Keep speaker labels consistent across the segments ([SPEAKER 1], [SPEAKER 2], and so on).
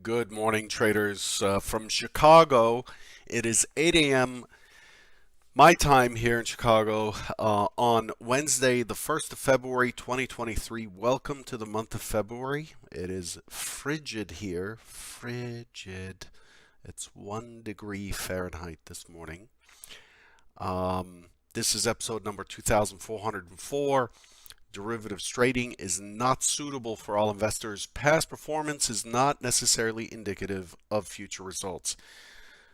[SPEAKER 1] Good morning, traders. From Chicago, it is 8 a.m. my time here in Chicago on Wednesday, the 1st of February, 2023. Welcome to the month of February. It is frigid here. Frigid. It's 1 degree Fahrenheit this morning. This is episode number 2404. Derivatives trading is not suitable for all investors. Past performance is not necessarily indicative of future results.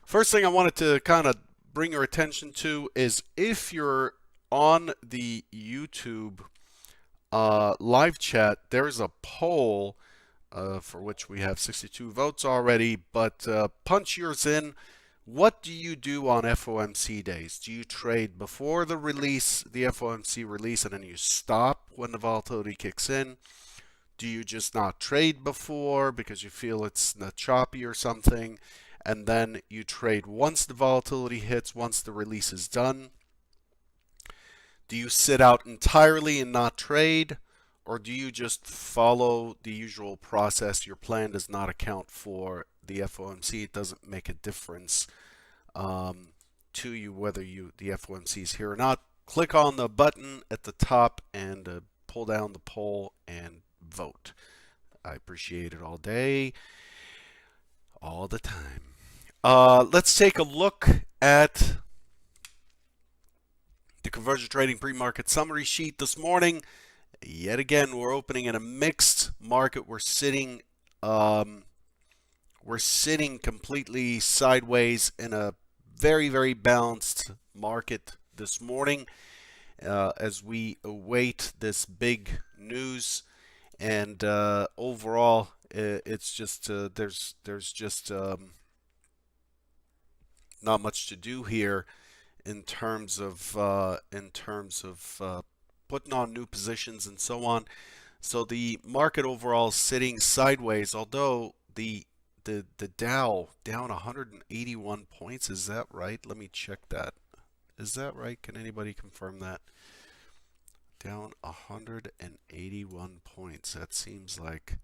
[SPEAKER 1] First thing I wanted to kind of bring your attention to is if you're on the YouTube live chat, there's a poll for which we have 62 votes already, but punch yours in. What do you do on FOMC days? Do you trade before the release, the FOMC release, and then you stop when the volatility kicks in? Do you just not trade before because you feel it's not choppy or something, and then you trade once the volatility hits, once the release is done? Do you sit out entirely and not trade, or do you just follow the usual process? Your plan does not account for the FOMC. It doesn't make a difference to you whether the FOMC is here or not. Click on the button at the top and pull down the poll and vote. I appreciate it all day, all the time. Let's take a look at the conversion trading pre-market summary sheet this morning. Yet again, we're opening in a mixed market. We're sitting completely sideways in a very, very balanced market this morning as we await this big news. And overall, it's just there's just not much to do here in terms of putting on new positions and so on. So the market overall is sitting sideways, although the Dow down 181 points. Is that right? Let me check that. Is that right? Can anybody confirm that? Down 181 points. That seems like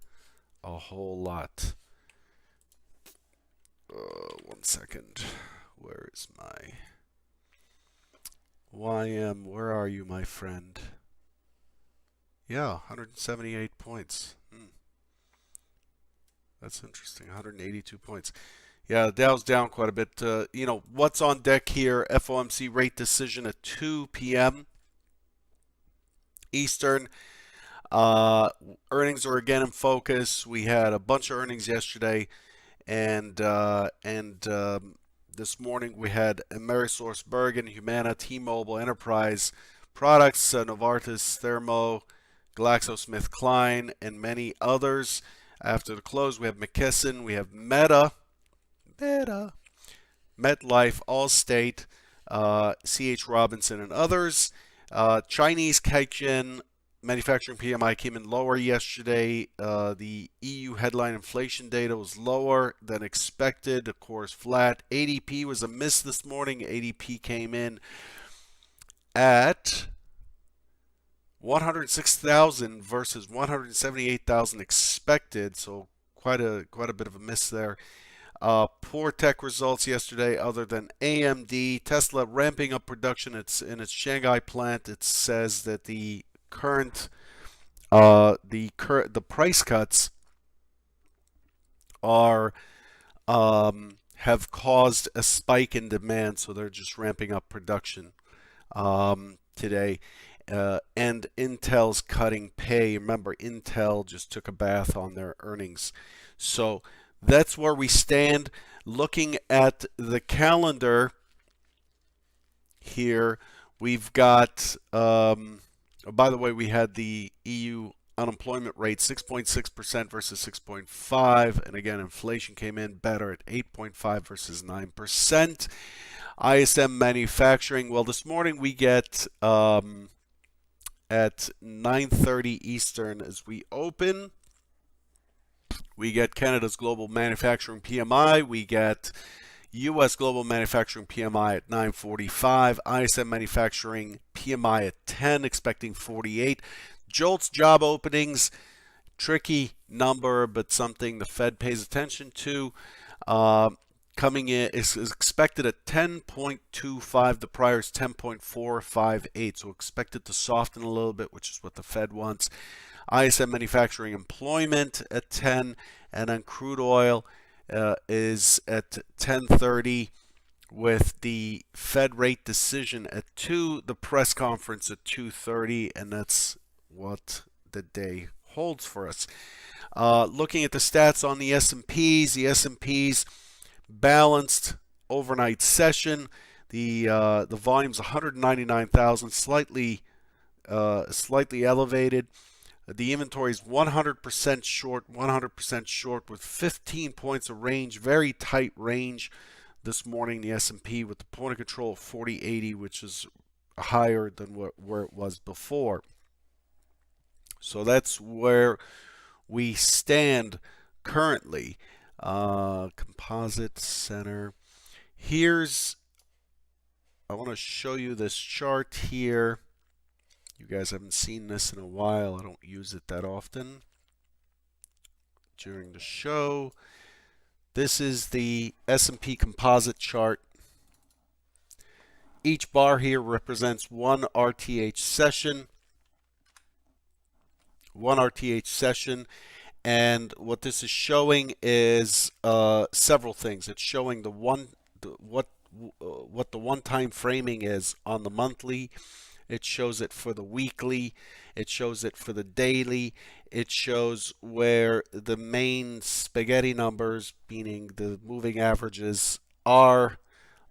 [SPEAKER 1] a whole lot. 1 second. Where is my YM? Where are you, my friend? Yeah, 178 points. That's interesting. 182 points. Yeah, the Dow's down quite a bit. What's on deck here? FOMC rate decision at 2 p.m. Eastern. Earnings are again in focus. We had a bunch of earnings yesterday, and this morning we had AmerisourceBergen, Humana, T-Mobile, Enterprise Products, Novartis, Thermo, GlaxoSmithKline, and many others. After the close, we have McKesson, we have Meta, MetLife, Allstate, C.H. Robinson, and others. Chinese Caixin manufacturing PMI came in lower yesterday. The EU headline inflation data was lower than expected, of course, flat. ADP was a miss this morning. ADP came in at 106,000 versus 178,000 expected, so quite a bit of a miss there. Poor tech results yesterday, other than AMD. Tesla ramping up production in its Shanghai plant. It says that the price cuts are have caused a spike in demand, so they're just ramping up production today. And Intel's cutting pay. Remember, Intel just took a bath on their earnings. So that's where we stand. Looking at the calendar here, we've got, by the way, we had the EU unemployment rate 6.6% versus 6.5%. And again, inflation came in better at 8.5 versus 9%. ISM manufacturing, well, this morning we get at 9:30 Eastern as we open. We get Canada's global manufacturing PMI. We get U.S. global manufacturing PMI at 945. ISM manufacturing PMI at 10, expecting 48. JOLTS job openings tricky number, but something the Fed pays attention to. Coming in is expected at 10.25. The prior is 10.458, so expected to soften a little bit, which is what the Fed wants. ISM manufacturing employment at 10, and then crude oil is at 10:30, with the Fed rate decision at 2, the press conference at 2:30, and that's what the day holds for us. Looking at the stats on the S&Ps, balanced overnight session. The volume's 199,000, slightly elevated. The inventory is 100% short with 15 points of range, very tight range this morning. The S&P with the point of control of 40.80, which is higher than where it was before. So that's where we stand currently. Composite center. I want to show you this chart here. You guys haven't seen this in a while. I don't use it that often during the show. This is the S&P composite chart. Each bar here represents one RTH session. And what this is showing is several things. It's showing what the one-time framing is on the monthly. It shows it for the weekly. It shows it for the daily. It shows where the main spaghetti numbers, meaning the moving averages, are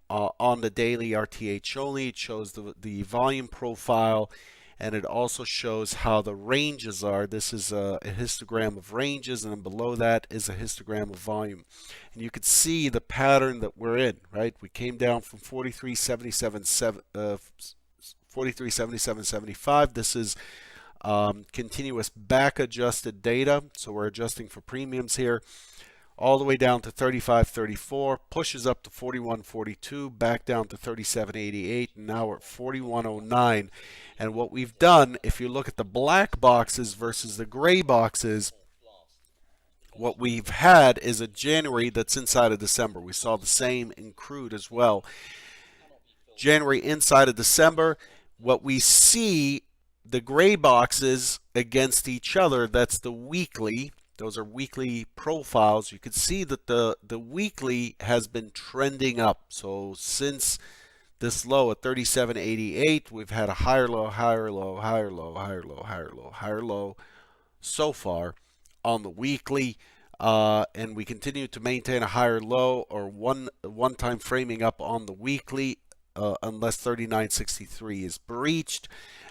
[SPEAKER 1] on the daily RTH only. It shows the volume profile, and it also shows how the ranges are. this is a histogram of ranges, and then below that is a histogram of volume. And you can see the pattern that we're in, right? We came down from 43.7775. This is continuous back adjusted data, so we're adjusting for premiums here, all the way down to 35.34, pushes up to 41.42, back down to 37.88, and now we're at 41.09. And what we've done, if you look at the black boxes versus the gray boxes, what we've had is a January that's inside of December. We saw the same in crude as well. January inside of December. What we see, the gray boxes against each other, that's the weekly. Those are weekly profiles. You can see that the weekly has been trending up. So since this low at 37.88, we've had a higher low, higher low, higher low, higher low, higher low, higher low so far on the weekly. And we continue to maintain a higher low or one-time framing up on the weekly, unless 39.63 is breached.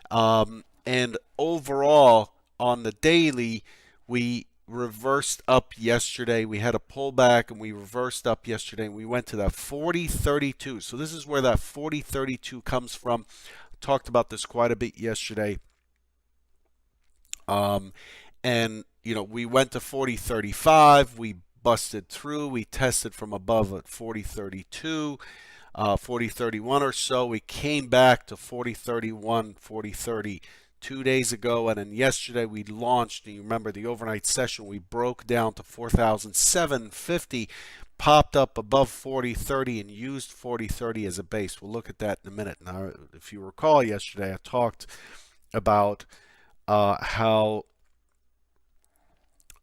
[SPEAKER 1] And overall on the daily, we reversed up yesterday. We had a pullback and we reversed up yesterday, and we went to that 40.32. So this is where that 40.32 comes from. Talked about this quite a bit yesterday. And we went to 40.35. We busted through. We tested from above at 40.32. 40.31 or so. We came back to 40.31, 40.30 2 days ago, and then yesterday we launched, and you remember the overnight session, we broke down to 4,750, popped up above 40.30 and used 40.30 as a base. We'll look at that in a minute. Now, if you recall yesterday, I talked about how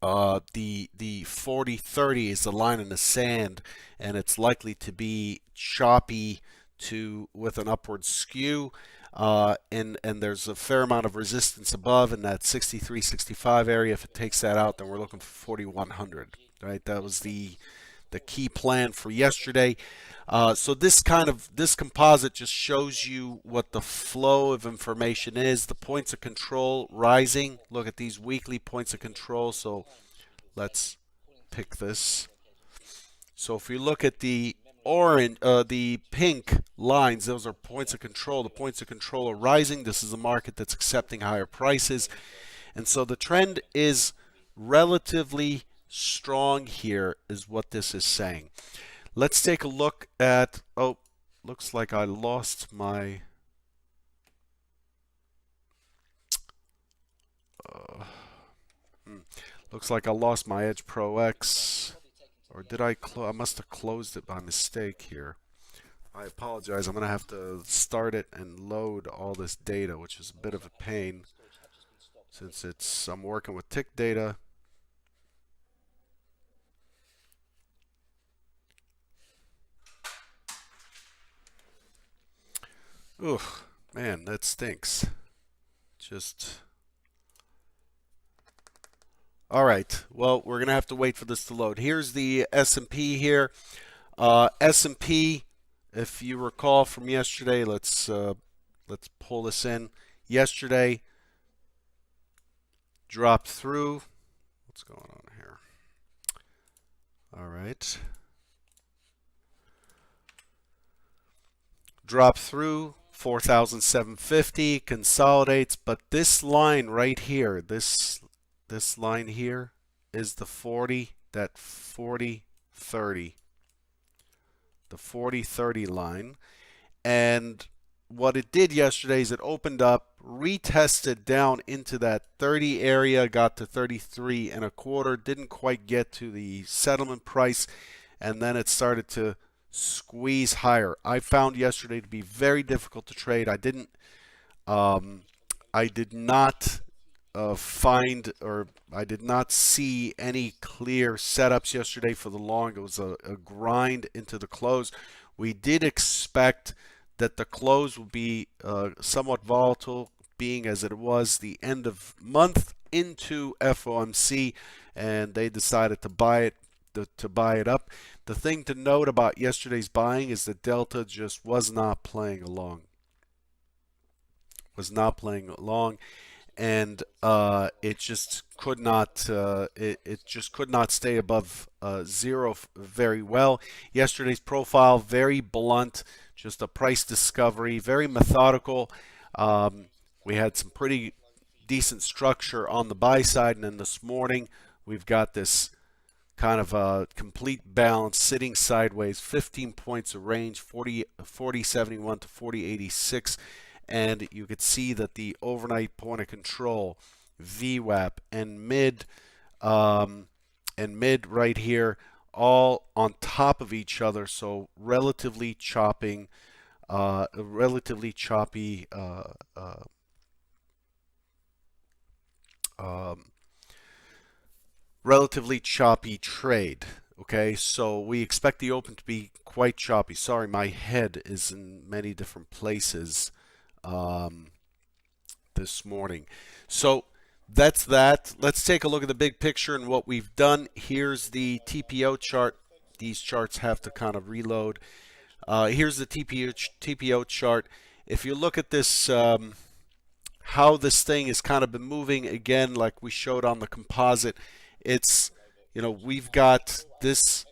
[SPEAKER 1] the 40.30 is the line in the sand, and it's likely to be choppy with an upward skew. And there's a fair amount of resistance above in that 63-65 area. If it takes that out, then we're looking for 4,100. Right? That was the key plan for yesterday. So this composite just shows you what the flow of information is. The points of control rising. Look at these weekly points of control. So let's pick this. So if we look at the the pink lines, those are points of control. The points of control are rising. This is a market that's accepting higher prices. And so the trend is relatively strong here, is what this is saying. Let's take a look at, looks like I lost my, Looks like I lost my Edge Pro X. Or did I close? I must have closed it by mistake here. I apologize. I'm going to have to start it and load all this data, which is a bit of a pain since I'm working with tick data. Ugh, man, that stinks. Just... All right. Well, we're going to have to wait for this to load. Here's the S&P here. S&P, if you recall from yesterday, let's pull this in. Yesterday, dropped through. What's going on here? All right. Drop through 4,750, consolidates, but this line right here, this line here is the 40, that 40-30, the 40-30 line. And what it did yesterday is it opened up, retested down into that 30 area, got to 33 and a quarter, didn't quite get to the settlement price, and then it started to squeeze higher. I found yesterday to be very difficult to trade. I did not find, or I did not see any clear setups yesterday for the long. It was a grind into the close. We did expect that the close would be somewhat volatile, being as it was the end of month into FOMC, and they decided to buy it up. The thing to note about yesterday's buying is that Delta just was not playing along. And it just could not stay above zero very well. Yesterday's profile, very blunt, just a price discovery, very methodical. We had some pretty decent structure on the buy side, and then this morning we've got this kind of a complete balance sitting sideways, 15 points of range, 40.71 to 40.86. And you could see that the overnight point of control, VWAP, and mid right here, all on top of each other. So relatively choppy trade. Okay, so we expect the open to be quite choppy. Sorry, my head is in many different places this morning. So that's that. Let's take a look at the big picture and what we've done. Here's the TPO chart. These charts have to kind of reload. Here's the TPO chart. If you look at this, how this thing has kind of been moving, again, like we showed on the composite, it's, we've got this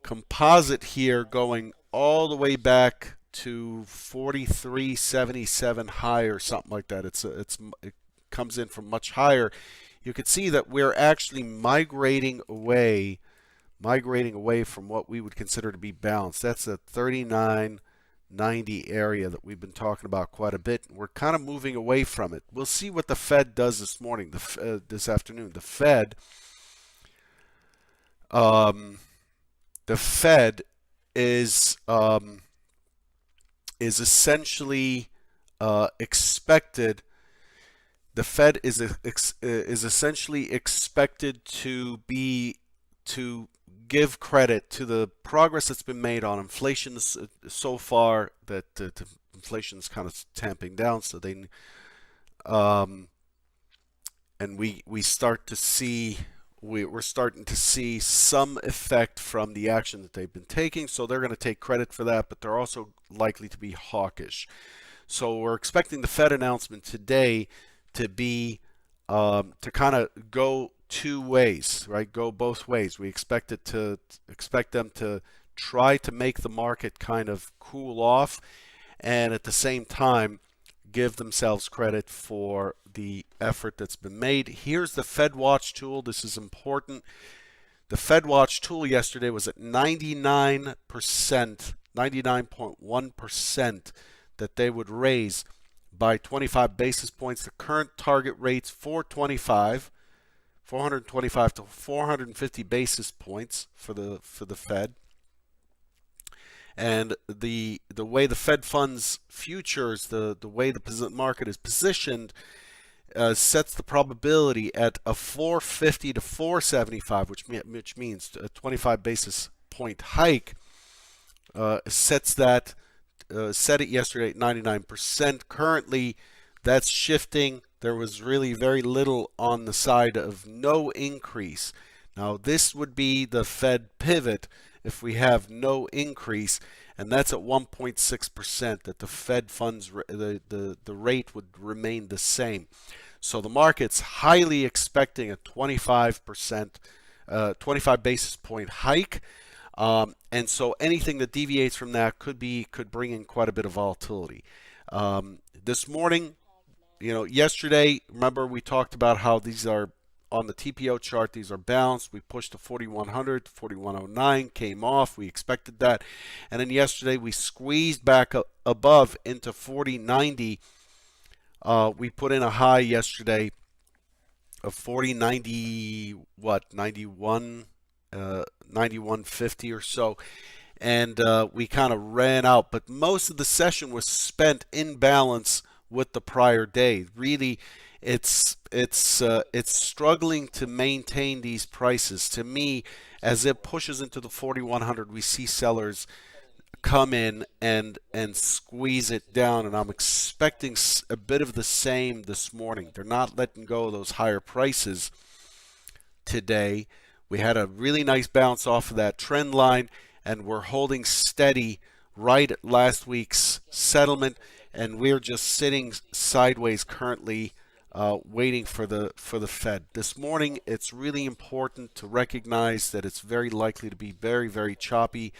[SPEAKER 1] composite here going all the way back to 43.77 high or something like that. It comes in from much higher. You can see that we're actually migrating away from what we would consider to be balanced. That's a 39.90 area that we've been talking about quite a bit. We're kind of moving away from it. We'll see what the Fed does this morning, this afternoon. The Fed is essentially expected. The Fed is essentially expected to give credit to the progress that's been made on inflation so far, that inflation is kind of tamping down. So they and we start to see. We're starting to see some effect from the action that they've been taking, so they're going to take credit for that, but they're also likely to be hawkish. So we're expecting the Fed announcement today to be to kind of go two ways, right? Go both ways. We expect them to try to make the market kind of cool off, and at the same time give themselves credit for the effort that's been made. Here's the Fed Watch tool. This is important. The Fed Watch tool yesterday was at 99%, 99.1% that they would raise by 25 basis points. The current target rate's 425. 425 to 450 basis points for the Fed. And the way the Fed funds futures, the way the market is positioned, sets the probability at a 450 to 475, which means a 25 basis point hike. Set it yesterday at 99%. Currently, that's shifting. There was really very little on the side of no increase. Now, this would be the Fed pivot if we have no increase, and that's at 1.6%, that the Fed funds, the rate would remain the same. So the market's highly expecting a 25 basis point hike. And so anything that deviates from that could bring in quite a bit of volatility. This morning, yesterday, remember we talked about how these are on the TPO chart, these are balanced. We pushed to 4100, 4109, came off. We expected that. And then yesterday we squeezed back above into 4090. We put in a high yesterday of 4090, 9150 or so, and we kind of ran out, but most of the session was spent in balance with the prior day. Really, it's struggling to maintain these prices. To me, as it pushes into the 4100, we see sellers come in and squeeze it down, and I'm expecting a bit of the same this morning. They're not letting go of those higher prices today. We had a really nice bounce off of that trend line, and we're holding steady right at last week's settlement, and we're just sitting sideways currently, waiting for the Fed. This morning, it's really important to recognize that it's very likely to be very, very choppy,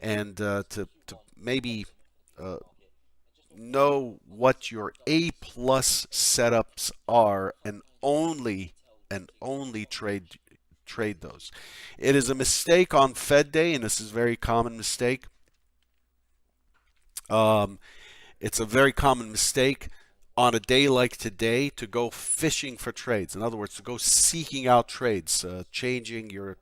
[SPEAKER 1] and to maybe know what your A-plus setups are, and only trade those. It is a mistake on Fed Day, and this is a very common mistake. It's a very common mistake on a day like today to go fishing for trades. In other words, to go seeking out trades, changing your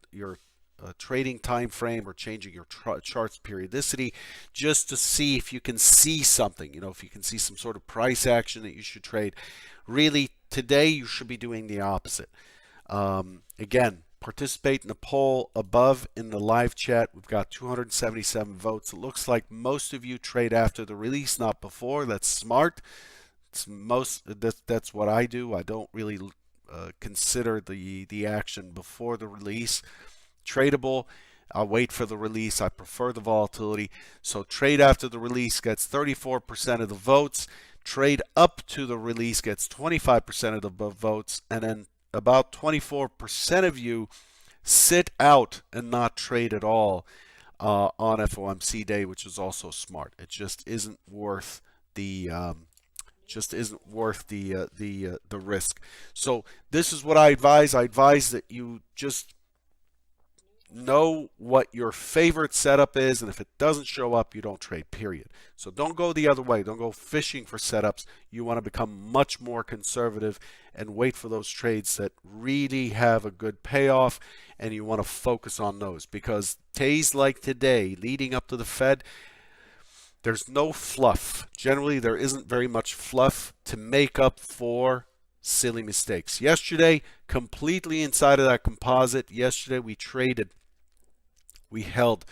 [SPEAKER 1] trading time frame or changing your chart's periodicity, just to see if you can see something, if you can see some sort of price action that you should trade. Really, today you should be doing the opposite. Again, participate in the poll above in the live chat. We've got 277 votes. It looks like most of you trade after the release, not before. That's smart. That's what I do. I don't really consider the action before the release tradable. I'll wait for the release. I prefer the volatility. So trade after the release gets 34% of the votes. Trade up to the release gets 25% of the votes, and then about 24% of you sit out and not trade at all on FOMC day, which is also smart. It just isn't worth the risk. So this is what I advise. I advise that you just know what your favorite setup is, and if it doesn't show up, you don't trade, period. So don't go the other way. Don't go fishing for setups. You want to become much more conservative and wait for those trades that really have a good payoff, and you want to focus on those, because days like today leading up to the Fed, there's no fluff. Generally, there isn't very much fluff to make up for silly mistakes. Yesterday, completely inside of that composite. Yesterday, we held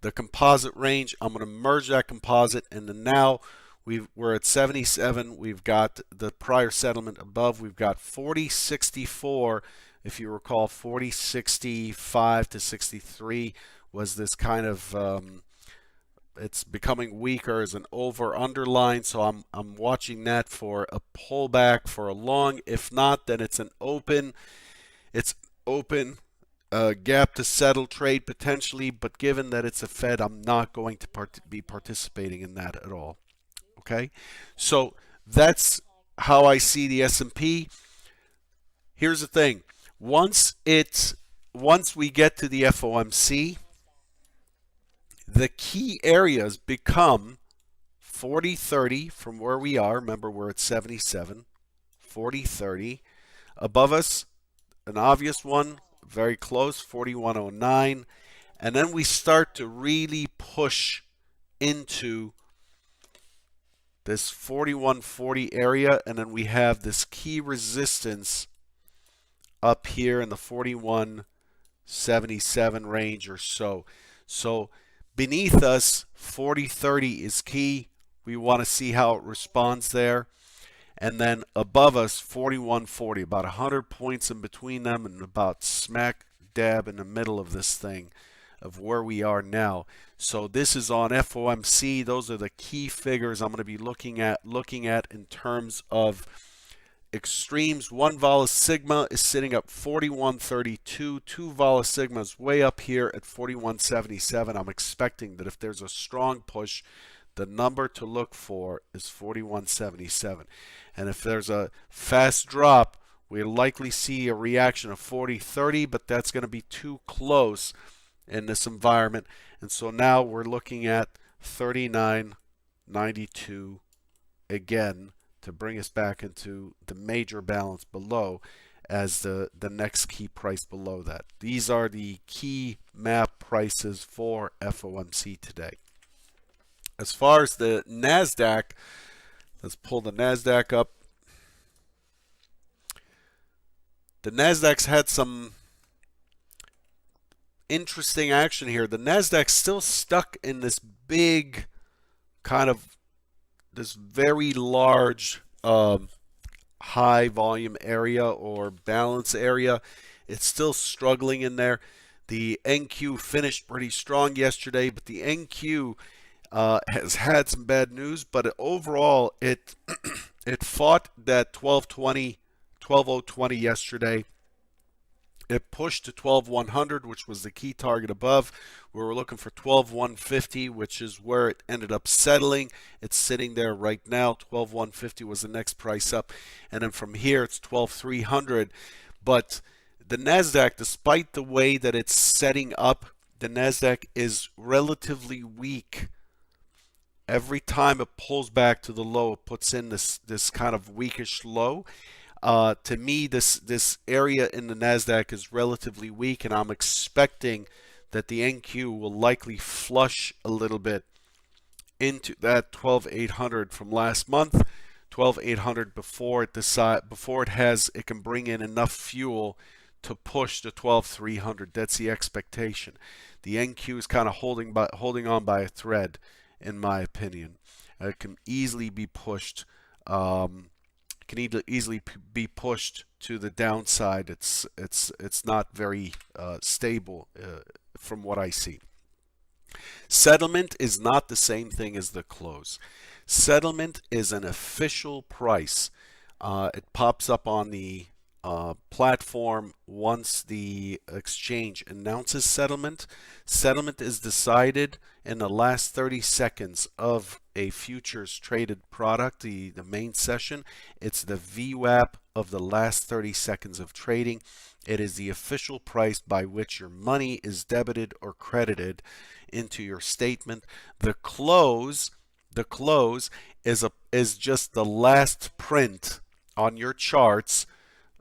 [SPEAKER 1] the composite range. I'm going to merge that composite, and then now we're at 77. We've got the prior settlement above. We've got 40.64. If you recall, 40.65 to 63 was this kind of it's becoming weaker as an over-under line, so I'm watching that for a pullback for a long. If not, then it's open gap to settle trade potentially, but given that it's a Fed, I'm not going to be participating in that at all. Okay, so that's how I see the S&P. Here's the thing: once we get to the FOMC, the key areas become 40.30 from where we are. Remember, we're at 77. 40.30 above us. an obvious one, very close, 4109. And then we start to really push into this 4140 area, and then we have this key resistance up here in the 4177 range or so. So beneath us, 4030 is key. We want to see how it responds there. And then above us, 4140, about 100 points in between them and about smack dab in the middle of this thing of where we are now. So this is on FOMC. Those are the key figures I'm going to be looking at in terms of extremes. 1 vol sigma is sitting at 4132. 2 vol sigma is way up here at 4177. I'm expecting that if there's a strong push, the number to look for is 4177. And if there's a fast drop, we'll likely see a reaction of 4030, but that's going to be too close in this environment. And so now we're looking at 39.92 again to bring us back into the major balance below as the next key price below that. These are the key map prices for FOMC today. As far as the NASDAQ, let's pull the NASDAQ up. The NASDAQ's had some interesting action here. The NASDAQ's still stuck in this big kind of this very large high volume area or balance area. It's still struggling in there. The NQ finished pretty strong yesterday, but the NQ has had some bad news, but overall it it fought that 1220 yesterday. It pushed to 12,100, which was the key target above. We were looking for 12,150, which is where it ended up settling. It's sitting there right now. 12,150 was the next price up. And then from here, it's 12,300. But the NASDAQ, despite the way that it's setting up, the NASDAQ is relatively weak. Every time it pulls back to the low, it puts in this kind of weakish low. To me, this area in the NASDAQ is relatively weak, and I'm expecting that the NQ will likely flush a little bit into that 12,800 from last month, 12,800 before it can bring in enough fuel to push to 12,300. That's the expectation. The NQ is kind of holding on by a thread, in my opinion. It can easily be pushed. Easily be pushed to the downside. It's not very stable from what I see. Settlement is not the same thing as the close. Settlement is an official price. It pops up on the platform once the exchange announces settlement. Settlement is decided in the last 30 seconds of a futures traded product, the main session. It's the VWAP of the last 30 seconds of trading. It is the official price by which your money is debited or credited into your statement. The close is just the last print on your charts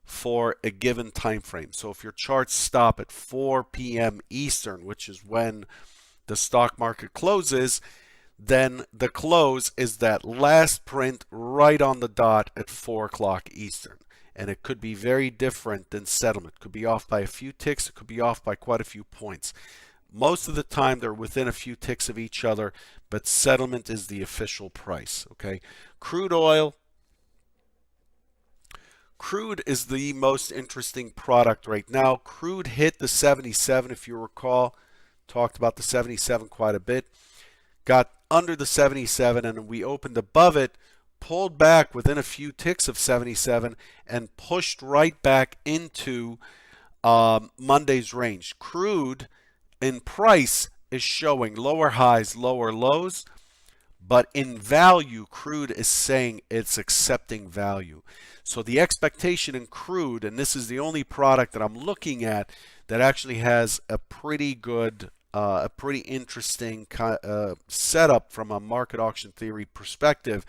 [SPEAKER 1] for a given time frame. So if your charts stop at 4 p.m. Eastern, which is when the stock market closes, then the close is that last print right on the dot at 4 o'clock Eastern. And it could be very different than settlement. It could be off by a few ticks. It could be off by quite a few points. Most of the time, they're within a few ticks of each other, but settlement is the official price. Okay, crude oil. Crude is the most interesting product right now. Crude hit the 77, if you recall. Talked about the 77 quite a bit. Got under the 77, and we opened above it, pulled back within a few ticks of 77, and pushed right back into Monday's range. Crude in price is showing lower highs, lower lows, but in value, crude is saying it's accepting value. So the expectation in crude, and this is the only product that I'm looking at that actually has a pretty good, a pretty interesting setup from a market auction theory perspective,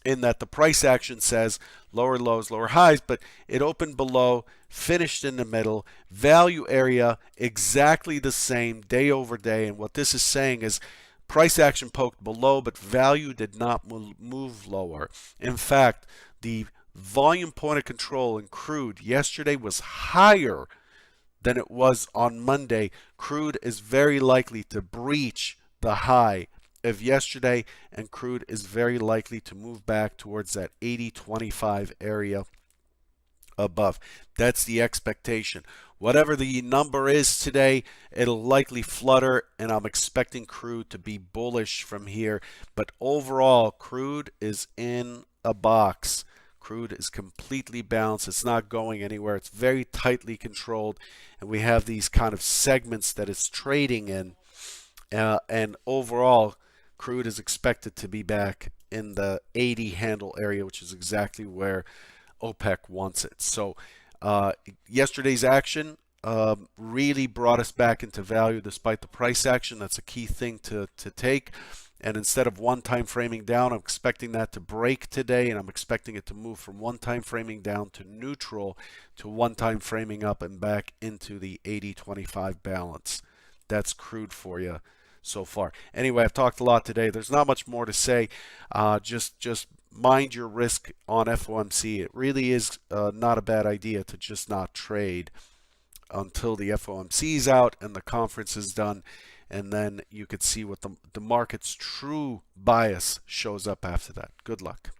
[SPEAKER 1] in that the price action says lower lows, lower highs, but it opened below, finished in the middle, value area exactly the same day over day. And what this is saying is price action poked below, but value did not move lower. In fact, the volume point of control in crude yesterday was higher than it was on Monday. Crude is very likely to breach the high of yesterday, and crude is very likely to move back towards that 80.25 area above. That's the expectation. Whatever the number is today, it'll likely flutter, and I'm expecting crude to be bullish from here. But overall, crude is in a box. Crude is completely balanced. It's not going anywhere. It's very tightly controlled, and we have these kind of segments that it's trading in. And overall, crude is expected to be back in the 80 handle area, which is exactly where OPEC wants it. So yesterday's action really brought us back into value despite the price action. That's a key thing to take. And instead of one time framing down, I'm expecting that to break today, and I'm expecting it to move from one time framing down to neutral to one time framing up and back into the 80-25 balance. That's crude for you so far. Anyway, I've talked a lot today. There's not much more to say. Just mind your risk on FOMC. It really is not a bad idea to just not trade until the FOMC is out and the conference is done, and then you could see what the market's true bias shows up after that. Good luck.